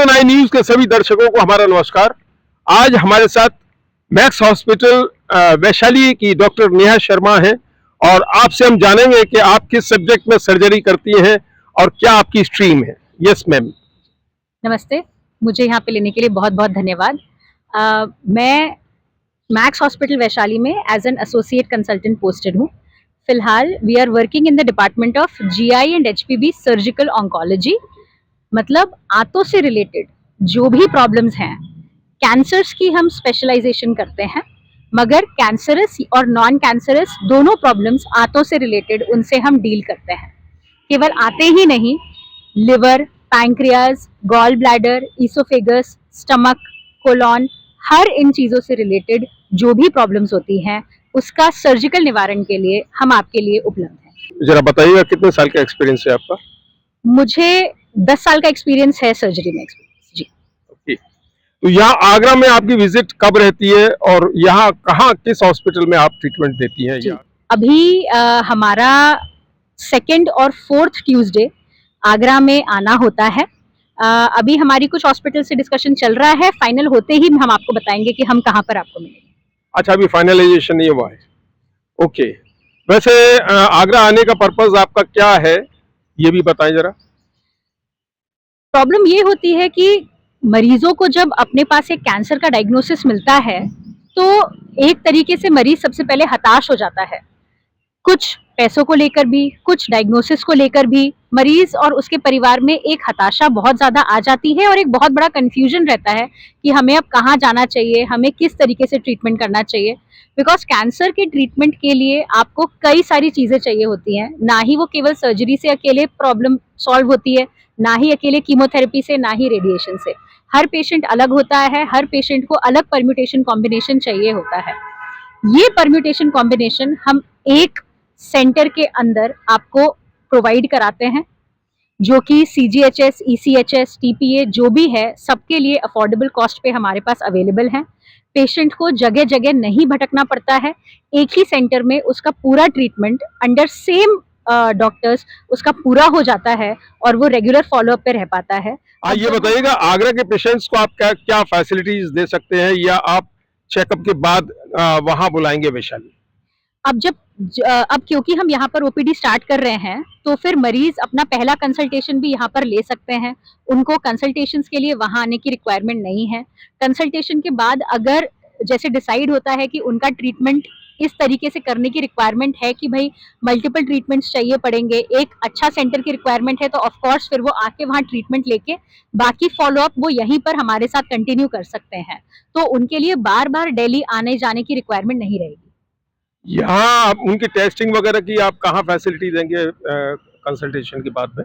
जियो 9 news के सभी दर्शकों को हमारा नमस्कार। आज हमारे साथ मैक्स हॉस्पिटल वैशाली की डॉक्टर नेहा शर्मा हैं और आपसे हम जानेंगे कि आप किस सब्जेक्ट में सर्जरी करती हैं और क्या आपकी स्ट्रीम है। Yes ma'am. नमस्ते, मुझे यहाँ पे लेने के लिए बहुत बहुत धन्यवाद। मैं मैक्स हॉस्पिटल वैशाली में as an associate consultant posted हूँ। फिलहाल we are working in the department of GI and HPV surgical oncology. मतलब आंतों से रिलेटेड जो भी प्रॉब्लम्स हैं, कैंसर्स की हम स्पेशलाइजेशन करते हैं, मगर कैंसरस और नॉन कैंसरस दोनों प्रॉब्लम्स आंतों से रिलेटेड उनसे हम डील करते हैं। केवल आते ही नहीं, liver, pancreas, gall bladder, oesophagus, stomach, colon, हर इन चीज़ों से रिलेटेड जो भी प्रॉब्लम्स होती हैं उसका सर्जिकल निवारण के लिए हम आपके लिए उपलब्ध हैं। जरा बताइएगा कितने साल का एक्सपीरियंस है आपका? मुझे 10 साल का एक्सपीरियंस है सर्जरी में जी। ओके। तो यहाँ आगरा में आपकी विजिट कब रहती है और यहाँ कहाँ किस हॉस्पिटल में आप ट्रीटमेंट देती हैं? अभी हमारा 2nd और 4th ट्यूसडे आगरा में आना होता है। अभी हमारी कुछ हॉस्पिटल से डिस्कशन चल रहा है, फाइनल होते ही हम आपको बताएंगे कि हम कहाँ पर आपको मिलेंगे। अच्छा, अभी फाइनलाइजेशन नहीं हुआ है। ओके। वैसे आगरा आने का पर्पस आपका क्या है, ये भी बताएं जरा। प्रॉब्लम ये होती है कि मरीजों को जब अपने पास एक कैंसर का डायग्नोसिस मिलता है तो एक तरीके से मरीज सबसे पहले हताश हो जाता है, कुछ पैसों को लेकर भी, कुछ डायग्नोसिस को लेकर भी। मरीज और उसके परिवार में एक हताशा बहुत ज़्यादा आ जाती है और एक बहुत बड़ा कंफ्यूजन रहता है कि हमें अब कहाँ जाना चाहिए, हमें किस तरीके से ट्रीटमेंट करना चाहिए। बिकॉज कैंसर के ट्रीटमेंट के लिए आपको कई सारी चीज़ें चाहिए होती हैं, ना ही वो केवल सर्जरी से अकेले प्रॉब्लम सॉल्व होती है, ना ही अकेले कीमोथेरेपी से, ना ही रेडिएशन से। हर पेशेंट अलग होता है, हर पेशेंट को अलग परम्यूटेशन कॉम्बिनेशन चाहिए होता है। ये परम्यूटेशन कॉम्बिनेशन हम एक सेंटर के अंदर आपको प्रोवाइड कराते हैं, जो कि CGHS, ECHS, TPA जो भी है सबके लिए अफोर्डेबल कॉस्ट पे हमारे पास अवेलेबल है। पेशेंट को जगह जगह नहीं भटकना पड़ता है, एक ही सेंटर में उसका पूरा ट्रीटमेंट अंडर सेम डॉक्टर्स उसका पूरा हो जाता है और वो रेगुलर फॉलोअप पे रह पाता है। ये बताइएगा, आगरा के पेशेंट्स को आप क्या क्या फैसिलिटीज दे सकते हैं या आप चेकअप के बाद वहां बुलाएंगे वैशाली? अब क्योंकि हम यहाँ पर OPD स्टार्ट कर रहे हैं तो फिर मरीज अपना पहला कंसल्टेशन भी यहाँ पर ले सकते हैं। उनको कंसल्टेशंस के लिए वहाँ आने की रिक्वायरमेंट नहीं है। कंसल्टेशन के बाद अगर जैसे डिसाइड होता है कि उनका ट्रीटमेंट इस तरीके से करने की रिक्वायरमेंट है कि भाई मल्टीपल ट्रीटमेंट्स चाहिए पड़ेंगे, एक अच्छा सेंटर की रिक्वायरमेंट है, तो ऑफ कोर्स फिर वो आके वहाँ ट्रीटमेंट लेके बाकी फॉलोअप वो यहीं पर हमारे साथ कंटिन्यू कर सकते हैं। तो उनके लिए बार बार दिल्ली आने जाने की रिक्वायरमेंट नहीं रहेगी। यहाँ आप उनकी टेस्टिंग वगैरह की आप कहाँ फैसिलिटी देंगे कंसल्टेशन के बाद में?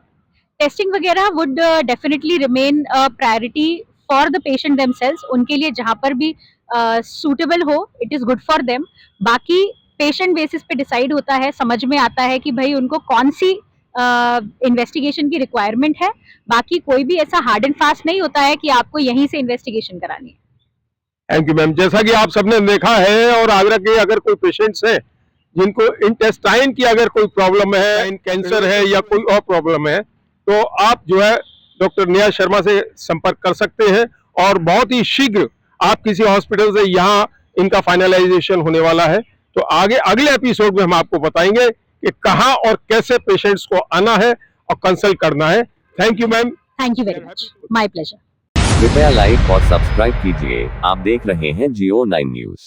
टेस्टिंग वगैरह would definitely remain priority for the patient themselves. उनके लिए जहाँ पर भी सूटेबल हो, it is good for them. बाकी पेशेंट बेसिस पे डिसाइड होता है, समझ में आता है कि भाई उनको कौन सी इन्वेस्टिगेशन की रिक्वायरमेंट है। बाकी कोई भी ऐसा हार्ड एंड फास्ट नहीं होता है कि आपको यहीं से इन्वेस्टिगेशन करानी है। Thank you ma'am. जैसा कि आप सबने देखा है और आगरा के अगर कोई पेशेंट्स हैं जिनको इंटेस्टाइन की अगर कोई प्रॉब्लम है, कैंसर है या कोई और प्रॉब्लम है, तो आप जो है डॉक्टर नेहा शर्मा से संपर्क कर सकते हैं और बहुत ही शीघ्र आप किसी हॉस्पिटल से यहाँ इनका फाइनलाइजेशन होने वाला है। तो आगे अगले एपिसोड में हम आपको बताएंगे कि कहाँ और कैसे पेशेंट्स को आना है और कंसल्ट करना है। Thank you ma'am. Thank you very much, my pleasure. कृपया लाइक और सब्सक्राइब कीजिए। आप देख रहे हैं जियो 9 न्यूज।